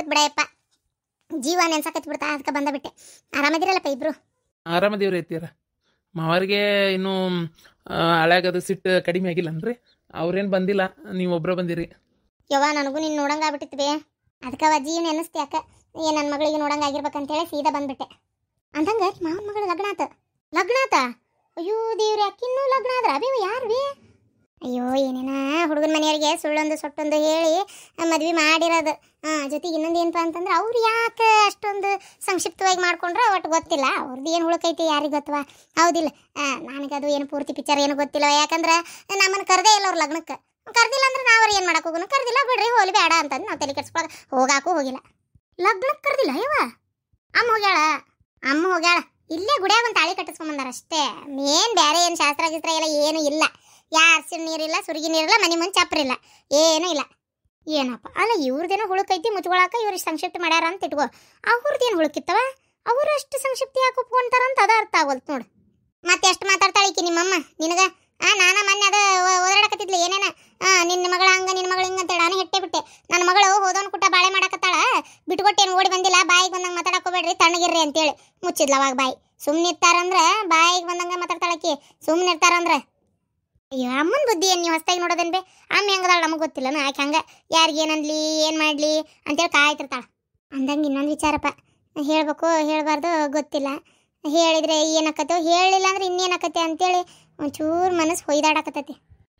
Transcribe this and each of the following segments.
ಆಗ್ಬಿಟ್ಟು ಬಿಡಯಪ್ಪ, ಜೀವ ನೆನ್ಸಕತ್ ಬಿಡ್ತಾ, ಅದಕ್ಕೆ ಬಂದಬಿಟ್ಟೆ. ಆರಾಮದಿರಲ್ಲಪ್ಪ ಇಬ್ರು? ಆರಾಮದೇವ್ರಿ ಐತಿಯರ. ಮಾವರಿಗೆ ಇನ್ನೂ ಹಳೆಯಾಗದು ಸಿಟ್ಟು ಕಡಿಮೆ ಆಗಿಲ್ಲನ್ರಿ? ಅವ್ರೇನು ಬಂದಿಲ್ಲ, ನೀವೊಬ್ಬರ ಬಂದಿರಿ. ಯವ್ವ ನನಗೂ ನೀನು ನೋಡಂಗಾಗ್ಬಿಟ್ಟಿತ್ತು ಬೇ, ಅದಕ್ಕೆ ಅಜ್ಜಿ ನೆನೆಸ್ತಿ ಯಾಕೆ ನನ್ನ ಮಗಳಿಗೆ ನೋಡಂಗಾಗಿರ್ಬೇಕಂತೇಳಿ ಸೀದಾ ಬಂದ್ಬಿಟ್ಟೆ. ಅಂದಂಗೆ ಮಾವನ ಮಗಳು ಲಗ್ನ ಆತ? ಅಯ್ಯೋ ದೇವ್ರಿ, ಅಕ್ಕಿನ್ನೂ ಲಗ್ನ ಆದ್ರ ಅಬೇ? ಯಾರು ಬೇ? ಅಯ್ಯೋ ಏನೇನ ಹುಡುಗನ ಮನೆಯವರಿಗೆ ಸುಳ್ಳೊಂದು ಸೊಟ್ಟೊಂದು ಹೇಳಿ ಮದ್ವೆ ಮಾಡಿರೋದು. ಜೊತೆಗೆ ಇನ್ನೊಂದು ಏನಪ್ಪ ಅಂತಂದ್ರೆ ಅವ್ರು ಯಾಕೆ ಅಷ್ಟೊಂದು ಸಂಕ್ಷಿಪ್ತವಾಗಿ ಮಾಡ್ಕೊಂಡ್ರೆ ಒಟ್ಟು ಗೊತ್ತಿಲ್ಲ. ಅವ್ರದ್ದು ಏನು ಹುಳುಕೈತಿ ಯಾರಿಗೆ ಗೊತ್ತವ? ಹೌದಿಲ್ಲ? ನನಗದು ಏನು ಪೂರ್ತಿ ಪಿಕ್ಚರ್ ಏನು ಗೊತ್ತಿಲ್ಲ. ಯಾಕಂದ್ರೆ ನಮ್ಮನ್ನು ಕರೆದೇ ಇಲ್ಲ ಅವ್ರ ಲಗ್ನಕ್ಕೆ. ಕರೆದಿಲ್ಲ ಅಂದ್ರೆ ನಾವು ಅವ್ರು ಏನು ಮಾಡಕ್ಕೆ ಹೋಗೋನು? ಕರೆದಿಲ್ಲ ಬಿಡ್ರಿ, ಹೋಲಿ ಬೇಡ ಅಂತಂದು ನಾವು ತಲೆ ಕೆಡ್ಸ್ಕೊಳಕ್ಕೆ ಹೋಗಾಕು ಹೋಗಿಲ್ಲ. ಲಗ್ನಕ್ಕೆ ಕರೆದಿಲ್ಲ ಯವ್ವ? ಅಮ್ಮ ಹೋಗ್ಯಾಳ. ಇಲ್ಲೇ ಗುಡಿಯಾಗ ಒಂದು ತಾಳಿ ಕಟ್ಟಿಸ್ಕೊಂಬಂದಾರ ಅಷ್ಟೇ. ಮೇನ್ ಬೇರೆ ಏನು ಶಾಸ್ತ್ರ ಗಿಸ್ತ್ರ ಎಲ್ಲ ಏನೂ ಇಲ್ಲ. ಯಾರ್ಸಿನ ನೀರಿಲ್ಲ, ಸುರ್ಗಿ ನೀರಿಲ್ಲ, ಮನೆ ಮುಂಚೆ ಚಪ್ರಿಲ್ಲ, ಏನೂ ಇಲ್ಲ. ಏನಪ್ಪ ಅಲ್ಲ, ಇವ್ರದ್ದೇನೋ ಹುಳುಕೈತಿ ಮುಚ್ಕೊಳಕ ಇವ್ರು ಸಂಕ್ಷಿಪ್ತ ಮಾಡ್ಯಾರ ಅಂತ ಇಟ್ಕೋ. ಅವ್ರದ್ದೇನು ಹುಳುಕಿತ್ತವ? ಅವರು ಅಷ್ಟು ಸಂಕ್ಷಿಪ್ತಿ ಯಾಕೆ ಒಪ್ಕೊಂತಾರಂತ ಅದು ಅರ್ಥ ಆಗೋಲ್ತು ನೋಡು. ಮತ್ತೆ ಎಷ್ಟು ಮಾತಾಡ್ತಾಳಿಕಿ ನಿಮ್ಮಮ್ಮ ನಿನಗೆ? ನಾನು ಮೊನ್ನೆ ಅದು ಓದಾಡಕತ್ತಿದ್ಲು ಏನೇನ, ನಿನ್ನ ಮಗಳ ಹಂಗ ನಿನ್ನ ಮಗಳು ಹಿಂಗೆ ಅಂತೇಳಿ ನಾನು ಹೆಟ್ಟೆ ಬಿಟ್ಟೆ. ನನ್ನ ಮಗಳು ಹೋದವನು ಕುಟ್ಟ ಬಾಳೆ ಮಾಡಕತ್ತಾಳ, ಬಿಟ್ಕೊಟ್ಟೇನು ಓಡಿ ಬಂದಿಲ್ಲ, ಬಾಯಿಗೆ ಬಂದಂಗೆ ಮಾತಾಡಕೋಬೇಡ್ರಿ, ತಣ್ಣಗಿರ್ರಿ ಅಂತೇಳಿ ಮುಚ್ಚಿದ್ಲ ಅವಾಗ ಬಾಯಿ. ಸುಮ್ಮನೆ ಇರ್ತಾರಂದ್ರೆ ಬಾಯಿಗೆ ಬಂದಂಗೆ ಮಾತಾಡ್ತಾಳಕಿ, ಸುಮ್ಮನೆ ಇರ್ತಾರಂದ್ರೆ. ಅಯ್ಯೋ ಅಮ್ಮನ ಬುದ್ಧಿ ಏನು ನೀವು ಹೊಸ್ತಾಗಿ ನೋಡೋದೇನು ಬೇ? ಅಮ್ಮ ಹೆಂಗದಾಳ ನಮಗೆ ಗೊತ್ತಿಲ್ಲ. ಆಕೆ ಹಂಗೆ ಯಾರಿಗೇನನ್ಲಿ ಏನು ಮಾಡಲಿ ಅಂತೇಳಿ ಕಾಯ್ತಿರ್ತಾಳೆ. ಅಂದಂಗೆ ಇನ್ನೊಂದು ವಿಚಾರಪ್ಪ, ಹೇಳ್ಬೇಕು ಹೇಳ್ಬಾರ್ದು ಗೊತ್ತಿಲ್ಲ. ಹೇಳಿದ್ರೆ ಏನಾಕತ್ತೋ, ಹೇಳಿಲ್ಲ ಅಂದ್ರೆ ಇನ್ನೇನಾಕತ್ತೆ ಅಂತೇಳಿ ಒಂಚೂರು ಮನಸ್ಸು ಹೊಯ್ದಾಡಕತ್ತೈತಿ.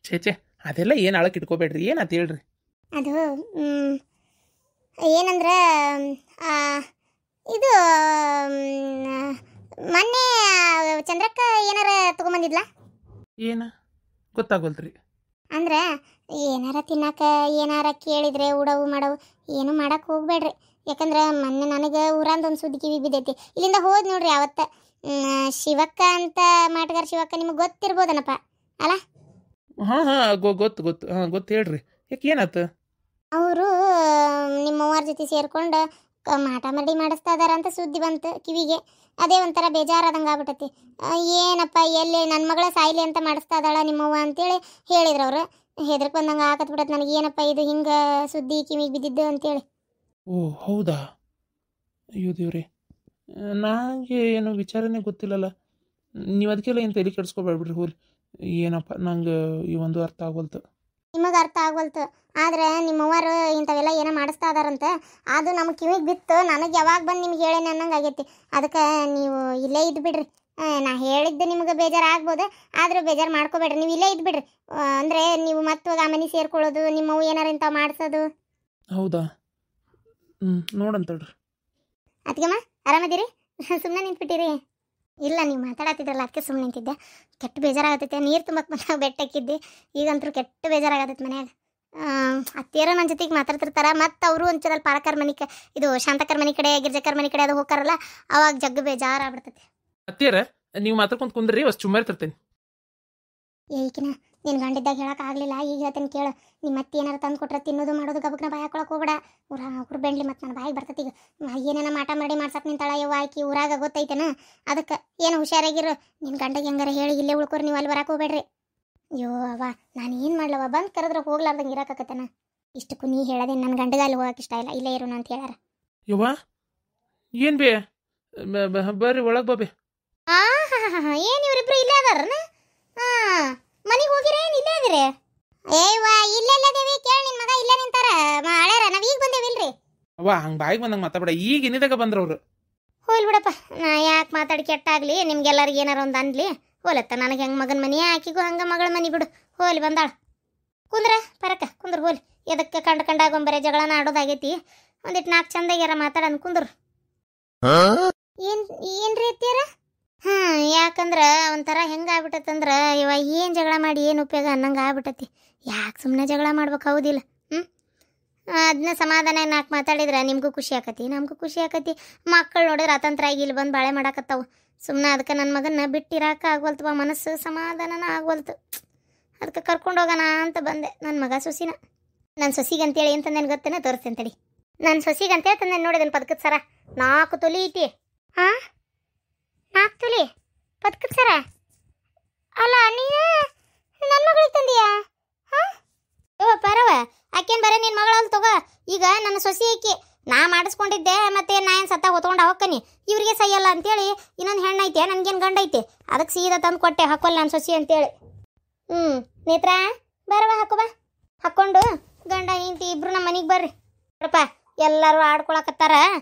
ಛೇ ಅದೆಲ್ಲ ಏನು ಆಳಕ್ಕೆ ಇಟ್ಕೋಬೇಡ್ರಿ, ಏನಂತ ಹೇಳ್ರಿ. ಅದು ಏನಂದ್ರೆ ಇದು ಮೊನ್ನೆ ಚಂದ್ರಕ್ಕ ಏನಾರ ತಗೊಂಬಂದಿದ್ಲಾ? ಏನ ಗೊತ್ತಾಗೋಲ್ರಿ. ಅಂದ್ರೆ ಏನಾರ ತಿನ್ನಕ ಏನಾರ ಕೇಳಿದ್ರೆ ಉಡವು ಮಾಡವು ಏನು ಮಾಡಕ್ಕೆ ಹೋಗ್ಬೇಡ್ರಿ. ಯಾಕಂದ್ರೆ ಮೊನ್ನೆ ನನಗೆ ಊರಂದೊಂದು ಸುದ್ದಿ ಕಿವಿ ಬಿದ್ದೈತಿ. ಇಲ್ಲಿಂದ ಹೋದ್ ನೋಡ್ರಿ ಅವತ್ತ ಶಿವಕ್ಕ ಅಂತ, ಮಾಟಗಾರ ಶಿವಕ್ಕ, ನಿಮಗೆ ಗೊತ್ತಿರ್ಬೋದನಪ್ಪ ಅಲ್ಲ? ಗೊತ್ತು ಹೇಳ್ರಿ. ಯಾಕೆ ಏನಾಯ್ತು? ಅವರು ನಿಮ್ಮವ್ವಾರ ಜೊತೆ ಸೇರ್ಕೊಂಡು ಮಾಟ ಮರಡಿ ಮಾಡಿಸ್ತಾ ಇದಾರ ಅಂತ ಸುದ್ದಿ ಬಂತು ಕಿವಿಗೆ. ಅದೇ ಒಂಥರ ಬೇಜಾರಾದಂಗೆ ಆಗ್ಬಿಟ್ಟತಿ. ಏನಪ್ಪ ಎಲ್ಲಿ ನನ್ನ ಮಗಳ ಸಾಯಿಲಿ ಅಂತ ಮಾಡಿಸ್ತಾ ಇದ್ದಾಳ ನಿಮ್ಮವ್ವ ಅಂತೇಳಿ ಹೇಳಿದ್ರು ಅವರು. ಹೆದರ್ಕ್ ಬಂದಂಗೆ ಆಗತ್ ಬಿಡತ್ತೆ ನನಗೆ. ಏನಪ್ಪ ಇದು ಹಿಂಗೆ ಸುದ್ದಿ ಕಿವಿಗೆ ಬಿದ್ದಿದ್ದು ಅಂತೇಳಿ. ಓ ಹೌದಾ? ಅಯ್ಯೋ ದೇವ್ರಿ, ನನಗೆ ಏನು ವಿಚಾರನೇ ಗೊತ್ತಿಲ್ಲಲ್ಲ. ನೀವು ಅದಕ್ಕೆಲ್ಲ ಏನು ತಲೆ ಕೆಡಿಸ್ಕೊಬೇಡ್ಬಿಡ್ರಿ. ಹೋಲಿ, ಏನಪ್ಪ ನಂಗೆ ಈ ಒಂದು ಅರ್ಥ ಆಗೋಲ್ತು. ನಿಮಗೆ ಅರ್ಥ ಆಗೋಲ್ತು, ಆದರೆ ನಿಮ್ಮವ್ವರು ಇಂಥವೆಲ್ಲ ಏನೋ ಮಾಡಿಸ್ತಾ ಇದಾರಂತೆ. ಅದು ನಮಗೆ ಕಿವಿಗೆ ಬಿತ್ತು. ನನಗೆ ಯಾವಾಗ ಬಂದು ನಿಮ್ಗೆ ಹೇಳೇನೆ ಅನ್ನಂಗೆ ಆಗೈತಿ. ಅದಕ್ಕೆ ನೀವು ಇಲ್ಲೇ ಇದ್ದು ಬಿಡ್ರಿ. ನಾ ಹೇಳಿದ್ದು ನಿಮ್ಗೆ ಬೇಜಾರು ಆಗ್ಬೋದು, ಆದರೂ ಬೇಜಾರು ಮಾಡ್ಕೋಬೇಡ್ರಿ. ನೀವು ಇಲ್ಲೇ ಇದ್ದು ಬಿಡ್ರಿ. ಅಂದರೆ ನೀವು ಮತ್ತೆ ಆ ಮನೆ ಸೇರ್ಕೊಳ್ಳೋದು, ನಿಮ್ಮವು ಏನಾರು ಇಂಥವು ಮಾಡಿಸೋದು. ಹೌದಾ? ನೋಡಂತಳ್ರಿ. ಅದಕ್ಕೆಮ್ಮ ಆರಾಮದಿರಿ? ಸುಮ್ಮನೆ ನಿಂತ್ಬಿಟ್ಟಿರಿ? ಇಲ್ಲ, ನೀವು ಮಾತಾಡತ್ತಿದ್ರಲ್ಲ ಅದಕ್ಕೆ ಸುಮ್ಮನೆ ನಿಂತಿದ್ದೆ. ಕೆಟ್ಟ ಬೇಜಾರಾಗತ್ತೈತೆ. ನೀರು ತುಂಬಕ್ಕೆ ಬಂದಾಗ ಬೆಟ್ಟಕ್ಕಿದ್ದೆ. ಈಗಂತೂ ಕೆಟ್ಟ ಬೇಜಾರಾಗತ್ತೈತೆ ಮನ್ಯಾಗ. ಅತ್ತಿಯರ ನನ್ನ ಜೊತೆಗೆ ಮಾತಾಡ್ತಿರ್ತಾರೆ. ಮತ್ತು ಅವರು ಒಂಚೂರಲ್ಲಿ ಪಾಲಕರ ಮನೆ ಇದು ಶಾಂತಕರ ಮನೆ ಕಡೆ, ಗಿರ್ಜಕರ ಮನೆ ಕಡೆ ಅದು ಹೋಗ್ತಾರಲ್ಲ, ಅವಾಗ ಜಗ್ಗ ಬೇಜಾರಾಗ್ಬಿಡ್ತೈತೆ. ಅತ್ತಿಯರ ನೀವು ಮಾತಾಡ್ಕೊಂಡು ಕುಂದ್ರಿ, ಅಷ್ಟು ಸುಮ್ಮನೆ ಏಕಿನ ನಿನ್ನ ಗಂಡಿದ್ದಾಗ ಹೇಳೋಕ್ಕಾಗಲಿಲ್ಲ, ಈಗ ಹೇಳ್ತೇನೆ ಕೇಳು. ನಿಮ್ಮ ಅತ್ತೆ ಏನಾರು ತಂದು ಕೊಟ್ರೆ ತಿನ್ನೋದು ಮಾಡೋದು ಗಬಕ್ನ ಬಾಯಿ ಹಾಕೊಳಕ್ಕೆ ಹೋಗ್ಬೇಡ. ಊರು ಬೆಂಡ್ಲಿ ಮತ್ತು ನನ್ನ ಬಾಯಿಗೆ ಬರ್ತೈತಿ. ಈಗ ಏನೇನ ಮಾಟ ಮಾಡಿ ಮಾಡ್ಸಕ್ಕೆ ನಿಂತಾಳ ಯವ್ವ ಆಕಿ ಊರಾಗ ಗೊತ್ತೈತೇನ. ಅದಕ್ಕೆ ಏನು ಹುಷಾರಾಗಿರು. ನಿನ್ನ ಗಂಡಗೆ ಹೆಂಗಾರ ಹೇಳಿ ಇಲ್ಲೇ ಉಳ್ಕೋರಿ, ನೀವು ಅಲ್ಲಿ ಬರಕ್ಕೆ ಹೋಗ್ಬೇಡ್ರಿ. ಅಯ್ಯೋ ಅವ್ವ, ನಾನು ಏನು ಮಾಡ್ಲವ? ಬಂದು ಕರೆದ್ರೆ ಹೋಗ್ಲಾರ್ದಂಗೆ ಇರೋಕ್ಕಾಗತ್ತೇನ? ಇಷ್ಟಕ್ಕೂ ನೀ ಹೇಳೋದೆ ನನ್ನ ಗಂಡಗ ಅಲ್ಲಿ ಹೋಗಕ್ಕೆ ಇಷ್ಟ ಇಲ್ಲ, ಇಲ್ಲೇ ಇರೋಣ ಅಂತ ಹೇಳ್ಯಾರ. ಯವ್ವ ಏನು ಬೇ? ಬರ್ರಿ ಒಳಗೆ ಬಾಬೆ. ಏನು ಇವರಿಬ್ರು ಇಲ್ಲೇ ಅದಾರನ? ಮನೆಗೆ ಹೋಗಿರ ಏನು ಇಲ್ಲೇ ಅದಿರಿ? ಏವ್ವ ಇಲ್ಲೆಲ್ಲದೇವಿ ಕೇಳಿ, ನಿನ್ನ ಮಗ ಇಲ್ಲೇ ನಿಂತಾರ ಹಳ್ಯಾರ. ನಾವು ಈಗ ಬಂದೇವಿಲ್ರಿ. ಅವ್ವ ಹಂಗೆ ಬಾಯಿಗೆ ಬಂದಂಗೆ ಮಾತಾಡ. ಈಗ ಇನ್ನಿದಾಗ ಬಂದ್ರವ್ರು. ಹೋಲ್ ಬಿಡಪ್ಪ, ನಾ ಯಾಕೆ ಮಾತಾಡಿ ಕೆಟ್ಟಾಗ್ಲಿ, ನಿಮ್ಗೆಲ್ಲರಿಗೆ ಏನಾರ ಒಂದು ಅನ್ಲಿ. ಹೋಲತ್ತ ನನಗೆ ಹೆಂಗೆ ಮಗನ ಮನೆ, ಆಕಿಗೂ ಹಂಗೆ ಮಗಳ ಮನೆ ಬಿಡು. ಹೋಲಿ ಬಂದಾಳ. ಕುಂದ್ರ ಪರಕ ಕುಂದ್ರ. ಹೋಲಿ, ಎದಕ್ಕೆ ಕಂಡಾಗೊಂಬರೇ ಜಗಳನ ಆಡೋದಾಗೈತಿ. ಒಂದಿಟ್ಟು ನಾಲ್ಕು ಚಂದಾಗ್ಯಾರ ಮಾತಾಡೋಣ ಕುಂದ್ರು. ಏನ್ರಿ ಅತ್ತಿಯಾರ? ಯಾಕಂದ್ರೆ ಒಂಥರ ಹೆಂಗೆ ಆಗ್ಬಿಟ್ಟತ್ತಂದ್ರೆ ಇವ ಏನು ಜಗಳ ಮಾಡಿ ಏನು ಉಪಯೋಗ ಅನ್ನಂಗೆ ಆಗ್ಬಿಟ್ಟತಿ. ಯಾಕೆ ಸುಮ್ಮನೆ ಜಗಳ ಮಾಡ್ಬೇಕು? ಹೌದಿಲ್ಲ? ಅದನ್ನ ಸಮಾಧಾನ ನಾಲ್ಕು ಮಾತಾಡಿದ್ರೆ ನಿಮಗೂ ಖುಷಿ ಆಕತಿ, ನಮಗೂ ಖುಷಿ ಆಕತಿ. ಮಕ್ಕಳು ನೋಡಿದ್ರೆ ಅತಂತ್ರ ಆಗಿ ಇಲ್ಲಿ ಬಂದು ಬಾಳೆ ಮಾಡಾಕತ್ತಾವು. ಸುಮ್ಮನೆ ಅದಕ್ಕೆ ನನ್ನ ಮಗನ ಬಿಟ್ಟಿರಾಕ ಆಗ್ವಲ್ತವ, ಮನಸ್ಸು ಸಮಾಧಾನನ ಆಗ್ವಲ್ತು. ಅದಕ್ಕೆ ಕರ್ಕೊಂಡು ಹೋಗೋಣ ಅಂತ ಬಂದೆ. ನನ್ನ ಮಗ ಸೊಸಿನ, ನನ್ನ ಸೊಸಿಗೆ ಅಂತೇಳಿ ಏನು ತಂದೇನು ಗೊತ್ತೇನೆ, ತೋರಿಸ್ತೇನೆ ತಡಿ. ನನ್ನ ಸೊಸಿಗೆ ಅಂತೇಳಿ ತಂದೇನು ನೋಡಿದೇನು ಪದಕದ ಸರ 4 ತೊಲಿ ಐತಿ. 4 ತೊಲಿ ಪದಕದ ಸರ? ಅಲ್ಲ ನೀನು ನನ್ನ ಮಗಳಿಗೆ ತಂದೀಯಾ? ಪರವ ಆಕೇನು ಬರೀ ನಿನ್ನ ಮಗಳಲ್ಲಿ ತಗೋ. ಈಗ ನನ್ನ ಸೊಸಿ ಆಕಿ ನಾ ಮಾಡಿಸ್ಕೊಂಡಿದ್ದೆ ಮತ್ತೆ ನಾ ಏನು ಸತ್ತ ಹೊತ್ಕೊಂಡು ಹೋಗ್ಕನಿ ಇವ್ರಿಗೆ ಸೈಯಲ್ಲ ಅಂತೇಳಿ ಇನ್ನೊಂದು ಹೆಣ್ಣು ಐತೆ ನನಗೇನು ಗಂಡ ಐತೆ ಅದಕ್ಕೆ ಸೀದಾ ತಂದು ಕೊಟ್ಟೆ ಹಾಕೋಲ್ಲ ನಾನು ಸೊಸಿ ಅಂತೇಳಿ. ನೇತ್ರ ಬರವ ಹಾಕೋ ಬಾ. ಹಾಕ್ಕೊಂಡು ಗಂಡ ಹೆಂಡತಿ ಇಬ್ರು ನಮ್ಮ ಮನೆಗೆ ಬರ್ರಿ ನೋಡಪ್ಪ. ಎಲ್ಲರೂ ಆಡ್ಕೊಳಕತ್ತಾರ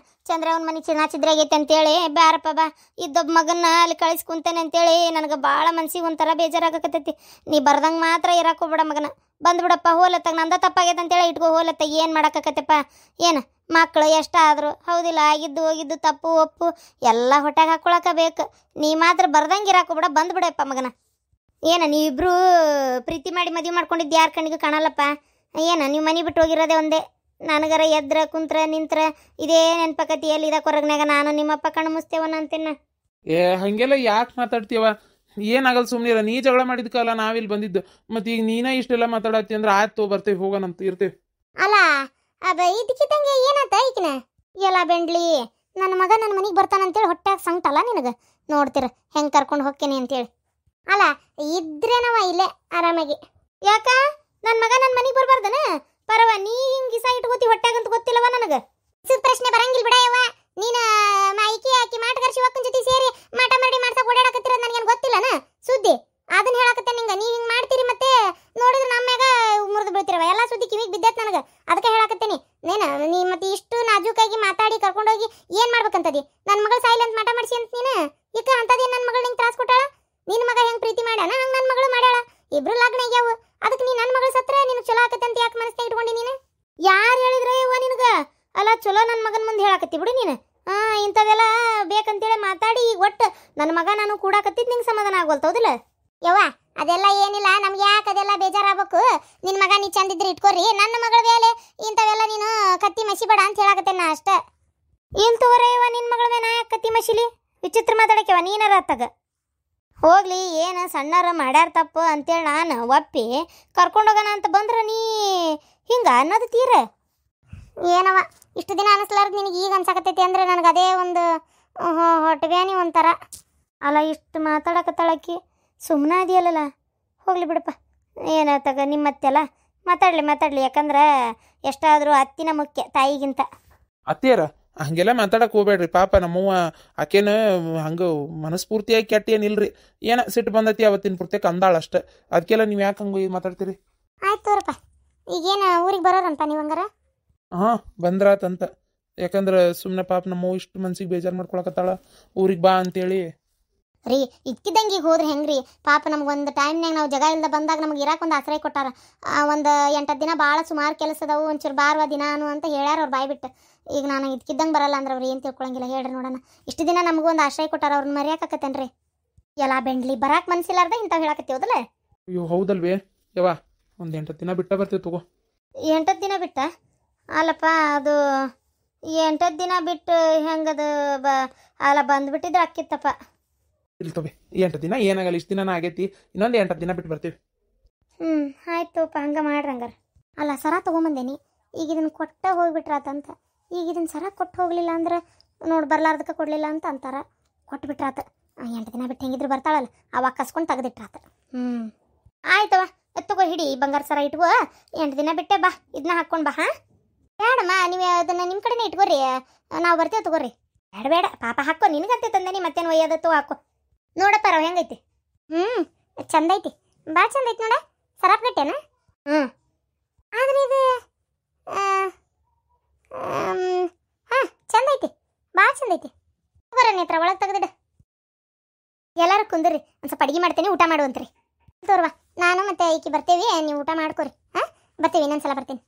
ಚಂದ್ರವನ ಮನೆ ಚಿದ್ರಾಗೈತೆ ಅಂತೇಳಿ. ಬ್ಯಾರಪ್ಪ ಬಾ, ಇದ್ದೊಬ್ಬ ಮಗನ್ನ ಅಲ್ಲಿ ಕಳಿಸ್ಕೊಂತೇನೆ ಅಂತೇಳಿ ನನಗೆ ಭಾಳ ಮನ್ಸಿಗೆ ಒಂಥರ ಬೇಜಾರಾಗಕತ್ತೈತಿ. ನೀ ಬರ್ದಂಗೆ ಮಾತ್ರ ಇರಾಕೋಬಿಡ ಮಗನ. ಬಂದ್ಬಿಡಪ್ಪ ಹೋಲತ್ತಾಗ ನಂದ ತಪ್ಪಾಗೈತೆ ಅಂತೇಳಿ ಇಟ್ಕೋ ಹೋಲತ್ತಾಗ ಏನು ಮಾಡಕತ್ತಪ್ಪ. ಏನು ಮಕ್ಕಳು ಎಷ್ಟಾದ್ರು ಹೌದಿಲ್ಲ, ಆಗಿದ್ದು ಹೋಗಿದ್ದು ತಪ್ಪು ಒಪ್ಪು ಎಲ್ಲ ಹೊಟ್ಟೆಗೆ ಹಾಕ್ಕೊಳಕ ಬೇಕು. ನೀ ಮಾತ್ರ ಬರ್ದಂಗೆ ಇರಾಕೋಬಿಡ, ಬಂದ್ಬಿಡಪ್ಪ ಮಗನ. ನೀವಿಬ್ರು ಪ್ರೀತಿ ಮಾಡಿ ಮದುವೆ ಮಾಡ್ಕೊಂಡಿದ್ದು ಯಾರ ಕಣ್ಣಿಗೂ ಕಾಣಲ್ಲಪ್ಪ. ನೀವು ಮನೆ ಬಿಟ್ಟು ಹೋಗಿರೋದೇ ಒಂದೇ. ನನಗರ ಎದ್ರ ಕುಂತ್ರ ನಿಂತ್ರ ಇದೇ ನೆನ್ಪಕತಿ ಎಲ್ಲಿ ಇದ ಕೊರಗ್ನಾಗ ನಾನು ನಿಮ್ಮಪ್ಪ ಕಣ್ಣು ಮುಸ್ತೇವನ ಅಂತೇನ. ಹಂಗೆಲ್ಲ ಯಾಕೆ ಮಾತಾಡ್ತೀವ? ಏನಾಗಲ್ಲ ಸುಮ್ಮನಿರ. ನೀ ಜಗಳ ಮಾಡಿದ್ಕಲ್ಲ ನಾವಿಲ್ಲಿ ಬಂದಿದ್ದು. ಮತ್ತೆ ಈಗ ನೀನ ಇಷ್ಟೆಲ್ಲ ಮಾತಾಡತ್ತಿ ಅಂದ್ರೆ ಆಯ್ತು ಬರ್ತೇವೆ ಹೋಗೋಣಂತ ಇರ್ತೇವೆ. ಅಲ್ಲ ಇದಕ್ಕಿದ್ದಂಗೆ ಏನಾತ ಈಕಿನ ಎಲ್ಲ ಬೆಂಡ್ಲಿ ನನ್ನ ಮಗ ನನ್ನ ಮನೆಗೆ ಬರ್ತಾನಂತೇಳಿ ಹೊಟ್ಟ್ಯಾಗ ಸಂಕಟಲ್ಲ ನಿನಗೆ. ನೋಡ್ತೀರ ಹೆಂಗೆ ಕರ್ಕೊಂಡು ಹೋಗ್ತೇನೆ ಅಂತೇಳಿ. ಅಲ್ಲ ಇದ್ರೇನವ ಇಲ್ಲೇ ಆರಾಮಾಗಿ. ಯಾಕ ನನ್ನ ಮಗ ನನ್ನ ಮನೆಗೆ ಬರ್ಬಾರ್ದನ? ಪರವ ನೀ ಹಿಂಗೆ ಇಸ ಇಟ್ಕೋತಿ ಹೊಟ್ಟ್ಯಾಗಂತ ಗೊತ್ತಿಲ್ಲವ ನನಗೆ. ಪ್ರಶ್ನೆ ಬರಂಗಿಲ್ಲ ಬಿಡಯವ. ನೀನು ಈಕಿ ಆಕಿ ಮಾಟಗಾರ್ಸಿ ಒಕ್ಕನ ಜೊತೆ ಸೇರಿ ಮಾಟ ಮಾಡಿ ಮಾಡ್ಸಕ್ಕೆ ಓಡಾಡಕತ್ತಿರೋದು ನನಗೇನು ಗೊತ್ತಿಲ್ಲನ ಸುದ್ದಿ. ಅದನ್ನ ಹೇಳಕತ್ತೆ ನಿಂಗೆ. ನೀವು ಹಿಂಗೆ ಮಾಡ್ತೀರಿ ಮತ್ತೆ ನೋಡಿದ್ರೆ ನಮ್ಮ ಮ್ಯಾಗ ಮುರಿದು ಬೀಳ್ತಿರವ. ಎಲ್ಲ ಸುದ್ದಿ ಕಿವಿಗೆ ಬಿದ್ದೈತೆ ನನಗೆ. ಅದಕ್ಕೆ ಹೇಳಕತ್ತೇನಿ ನೀ ಮತ್ತೆ ಇಷ್ಟು ನಾಜೂಕಾಗಿ ಮಾತಾಡಿ ಕರ್ಕೊಂಡೋಗಿ ಏನು ಮಾಡ್ಬೇಕಂತದಿ? ನನ್ನ ಮಗಳು ಸಾಯಿಲ್ ಅಂತ ಮಾಟ ಮಾಡಿಸಿ ಅಂತ ನೀನು ಈಗ ಅಂತದೇನು ನನ್ನ ಮಗಳು ನಿಂಗೆ ತ್ರಾಸ ಕೊಟ್ಟಾಳ? ನಿನ್ನ ಮಗ ಹೆಂಗೆ ಪ್ರೀತಿ ಮಾಡ್ಯಾನ ಹಂಗೆ ನನ್ನ ಮಗಳು ಮಾಡ್ಯಾಳ. ಇಬ್ರು ಲಗ್ನ ಆಗ್ಯಾವು. ಅದಕ್ಕೆ ನೀ ನನ್ನ ಮಗಳು ಸತ್ರ ನಿನಗೆ ಚಲೋ ಆಕತ್ತೆ ಅಂತ ಯಾಕೆ ಮನಸ್ಸಿನಾಗ ಇಟ್ಕೊಂಡಿ ನೀನು? ಯಾರು ಹೇಳಿದ್ರ ಯವ್ವ ನಿನಗೆ? ಅಲ್ಲ ಚಲೋ ನನ್ನ ಮಗನ ಮುಂದೆ ಹೇಳಕತ್ತಿ ಬಿಡು ನೀನು. ಇಂಥವೆಲ್ಲ ಬೇಕಂತೇಳಿ ಮಾತಾಡಿ ಈಗ ಒಟ್ಟು ನನ್ನ ಮಗ ನಾನು ಕೂಡಾಕತ್ತಿದ್ದು ನಿಂಗೆ ಸಮಾಧಾನ ಆಗೋಲ್ತೌದಿಲ್ಲ ಯವ್ವ? ಅದೆಲ್ಲ ಏನಿಲ್ಲ, ನಮ್ಗೆ ಯಾಕೆ ಅದೆಲ್ಲ ಬೇಜಾರಾಗಬೇಕು? ನಿನ್ನ ಮಗ ನೀ ಚಂದಿದ್ರೆ ಇಟ್ಕೋರಿ. ನನ್ನ ಮಗಳ ಮೇಲೆ ಇಂಥವೆಲ್ಲ ನೀನು ಕತ್ತಿ ಮಸಿಬೇಡ ಅಂತ ಹೇಳಕತ್ತೇನೆ ನಾ ಅಷ್ಟೇ. ಏನು ತಗೋರೆ ಯವ್ವ ನಿನ್ನ ಮಗಳ ಮೇಲೆ ನಾ ಕತ್ತಿ ಮಸಿಲಿ? ವಿಚಿತ್ರ ಮಾತಾಡಕ್ಯವ ನೀನಾರ ಅತ್ತಾಗ ಹೋಗ್ಲಿ. ಏನು ಸಣ್ಣರ ಮಾಡ್ಯಾರ ತಪ್ಪು ಅಂತೇಳಿ ನಾನು ಒಪ್ಪಿ ಕರ್ಕೊಂಡೋಗೋಣ ಅಂತ ಬಂದ್ರೆ ನೀ ಹಿಂಗೆ ಅನ್ನೋದು ತೀರ ಏನವ? ಇಷ್ಟು ದಿನ ಅನಿಸ್ಲಾರ್ದು ನಿನಗೆ ಈಗ ಅನ್ಸಕತ್ತೈತಿ ಅಂದ್ರೆ ನನಗೆ ಅದೇ ಒಂದು ಹೊಟ್ಟೆಬ್ಯಾನಿ ಒಂಥರ. ಅಲ್ಲ ಇಷ್ಟು ಮಾತಾಡಕತ್ತಾಳಕ್ಕಿ ಸುಮ್ಮನೆ ಅದೆಯಲ್ಲ. ಹೋಗ್ಲಿ ಬಿಡಪ್ಪ, ಏನಾಗ್ತಾಗ ನಿಮ್ಮತ್ತೆಲ್ಲ ಮಾತಾಡ್ಲಿ. ಯಾಕಂದ್ರೆ ಎಷ್ಟಾದರೂ ಅತ್ತಿನ ಮುಖ್ಯ ತಾಯಿಗಿಂತ. ಅತ್ತಿಯರ ಹಂಗೆಲ್ಲ ಮಾತಾಡಕ್ಕೆ ಹೋಗ್ಬೇಡ್ರಿ. ಪಾಪ ನಮ್ಮವ್ವ ಆಕೇನು ಹಂಗೆ ಮನಸ್ಫೂರ್ತಿಯಾಗಿ ಕೆಟ್ಟ ಏನಿಲ್ರಿ. ಏನ ಸಿಟ್ಟು ಬಂದತಿ ಅವತ್ತಿನ ಪೂರ್ತಿಯಾಗಿ ಅಂದಾಳ ಅಷ್ಟೆ. ಅದಕ್ಕೆಲ್ಲ ನೀವು ಯಾಕೆ ಹಂಗೆ ಮಾತಾಡ್ತೀರಿ? ಆಯ್ತು ತೋರಪ್ಪ. ಈಗೇನು ಊರಿಗೆ ಬರೋರಂತ ನೀವು ಹಂಗಾರ? ಹಾಂ ಬಂದ್ರಾತಂತ. ಯಾಕಂದ್ರೆ ಸುಮ್ಮನೆ ಪಾಪ ನಮ್ಮವ್ವ ಇಷ್ಟು ಮನ್ಸಿಗೆ ಬೇಜಾರು ಮಾಡ್ಕೊಳಕತ್ತಾಳ. ಊರಿಗೆ ಬಾ ಅಂತೇಳಿ ರೀ ಇಕ್ಕಿದ್ದಂಗೆ ಈಗ ಹೋದ್ರೆ ಹೆಂಗ್ರಿ? ಪಾಪ ನಮ್ಗೊಂದು ಟೈಮ್ನಾಗ ನಾವು ಜಾಗ ಇಲ್ಲದ ಬಂದಾಗ ನಮ್ಗೆ ಇರಾಕ ಒಂದು ಆಶ್ರಯ ಕೊಟ್ಟಾರ. ಒಂದು 8 ದಿನ ಭಾಳ ಸುಮಾರು ಕೆಲಸ ಅದಾವು, ಒಂಚೂರು ಬಾರ್ವ ದಿನಾನು ಅಂತ ಹೇಳ್ಯಾರ ಅವ್ರು ಬಾಯ್ ಬಿಟ್ಟು. ಈಗ ನಾನು ಇದಕ್ಕಿದ್ದಂಗೆ ಬರಲ್ಲ ಅಂದ್ರೆ ಅವ್ರು ಏನು ತಿಳ್ಕೊಳಂಗಿಲ್ಲ ಹೇಳ್ರಿ ನೋಡೋಣ. ಇಷ್ಟು ದಿನ ನಮಗೂ ಒಂದು ಆಶ್ರಯ ಕೊಟ್ಟಾರ, ಅವ್ರನ್ನ ಮರ್ಯಾಕತ್ತೇನ್ರಿ? ಎಲ್ಲ ಬೆಂಡ್ಲಿ ಬರಾಕ್ ಮನ್ಸಿಲ್ಲಾರ್ದ ಇಂಥವು ಹೇಳಕತ್ತೀವದಲ್ಲ? ಅಯ್ಯೋ ಹೌದಲ್ವೇ ಯವ್ವ, ಒಂದು 8 ದಿನ ಬಿಟ್ಟ ಬರ್ತೀವಿ ತಗೋ. 8 ದಿನ ಬಿಟ್ಟ? ಅಲ್ಲಪ್ಪ ಅದು 8 ದಿನ ಬಿಟ್ಟು ಹೆಂಗದು ಅಲ್ಲ ಬಂದ್ಬಿಟ್ಟಿದ್ರೆ ಅಕ್ಕಿತ್ತಪ್ಪ. ಇಲ್ತವೆ 8 ದಿನ ಏನಾಗಲ್ಲ, ಇಷ್ಟು ದಿನ ಆಗೈತಿ. ಇನ್ನೊಂದು 8 ದಿನ ಬಿಟ್ಟು ಬರ್ತೀವಿ. ಆಯ್ತುಪ್ಪ, ಹಂಗೆ ಮಾಡ್ರಿ ಹಂಗಾರ. ಅಲ್ಲ ಸರ ತೊಗೊಂಬಂದೇನಿ, ಈಗ ಇದನ್ನು ಕೊಟ್ಟ ಹೋಗ್ಬಿಟ್ರಾತಂತ. ಈಗ ಇದನ್ನು ಸರ ಕೊಟ್ಟು ಹೋಗ್ಲಿಲ್ಲ ಅಂದ್ರೆ ನೋಡಿ ಬರ್ಲಾರ್ದಕ್ಕೆ ಕೊಡಲಿಲ್ಲ ಅಂತ ಅಂತಾರ. ಕೊಟ್ಬಿಟ್ರಾತ. 8 ದಿನ ಬಿಟ್ಟು ಹೆಂಗಿದ್ರು ಬರ್ತಾಳಲ್ಲ ಅವಾಗ ಕಸ್ಕೊಂಡು ತೆಗೆದಿಟ್ರಾತ. ಆಯ್ತವ ಎತ್ತಗೋ, ಹಿಡಿ ಬಂಗಾರ ಸರ ಇಟ್ಕೋ. 8 ದಿನ ಬಿಟ್ಟೆ ಬಾ, ಇದನ್ನ ಹಾಕ್ಕೊಂಡು ಬಾ. ಹಾಂ ಬೇಡಮ್ಮ, ನೀವು ಅದನ್ನು ನಿಮ್ಮ ಕಡೆನೇ ಇಟ್ಕೋರಿ, ನಾವು ಬರ್ತೇವೆ ತಗೋರಿ. ಬೇಡ ಪಾಪ ಹಾಕೋ, ನಿನಗಂತೆ ತಂದೇನಿ ಮತ್ತೇನು ಒಯ್ಯೋದತ್ತು ಹಾಕೋ. ನೋಡಪ್ಪ ರಾವ್ ಹೆಂಗೈತಿ? ಚಂದ ಐತಿ, ಭಾಳ ಚಂದ ಐತಿ ನೋಡ. ಸರಾಪ್ ಗಟ್ಟೆನ? ಆದ್ರೆ ಇದು ಹಾಂ ಚಂದ ಐತಿ, ಭಾಳ ಚಂದ ಐತಿ. ಬರ ನೇತ್ರ ಒಳಗೆ ತೆಗೆದಿಡ. ಎಲ್ಲರೂ ಕುಂದ್ರಿ, ಒಂದು ಸ್ವಲ್ಪ ಅಡುಗೆ ಮಾಡ್ತೇನೆ, ಊಟ ಮಾಡುವಂತ್ರಿ. ತೋರ್ವಾ ನಾನು ಮತ್ತೆ ಈಕಿ ಬರ್ತೇವಿ, ನೀವು ಊಟ ಮಾಡ್ಕೊರಿ. ಹಾಂ ಬರ್ತೀವಿ, ಇನ್ನೊಂದ್ಸಲ ಬರ್ತೀನಿ.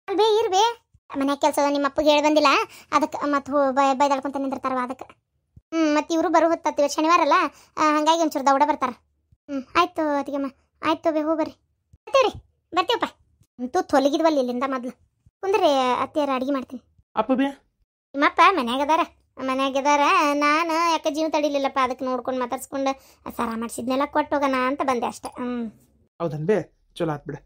ಅಲ್ಬೇ ಇರ್ಬೇ, ಮನೆ ಕೆಲಸ ನಿಮ್ಮ ಅಪ್ಪಗೆ ಹೇಳಿ ಬಂದಿಲ್ಲ, ಅದಕ್ಕೆ ಮತ್ತು ಬೈದಾಡ್ಕೊಂತ ನಿಂದಿರ್ತಾರವ ಅದಕ್ಕೆ. ಮತ್ತು ಇವರು ಬರೋ ಹೊತ್ತತ್ತೀವಿ, ಶನಿವಾರ ಅಲ್ಲ, ಹಾಗಾಗಿ ಒಂಚೂರು ದೌಡ ಬರ್ತಾರೆ. ಆಯ್ತು ಅತಿಗೆಮ್ಮ, ಆಯ್ತು ಬೇ ಹೋ ಬರ್ರಿ. ಬರ್ತೀವಪ್ಪ. ಅಂತೂ ತೊಲಗಿದ್ವಲ್ಲ ಇಲ್ಲಿಂದ ಮೊದಲು. ಕುಂದ್ರಿ ಅತ್ತಿಯಾರ ಅಡುಗೆ ಮಾಡ್ತೀನಿ. ಅಪ್ಪ ಬೇ ನಿಮ್ಮಪ್ಪ ಮನ್ಯಾಗದಾರ. ನಾನು ಯಾಕೆ ಜೀವ ತಡಿಲಿಲ್ಲಪ್ಪ, ಅದಕ್ಕೆ ನೋಡ್ಕೊಂಡು ಮಾತಾಡ್ಸ್ಕೊಂಡು ಸರ ಮಾಡಿಸಿದ್ನೆಲ್ಲ ಕೊಟ್ಟು ಹೋಗೋಣ ಅಂತ ಬಂದೆ ಅಷ್ಟೆ. ಹೌದನ್ ಬೇ, ಚಲೋ ಆತ್ ಬಿಡ.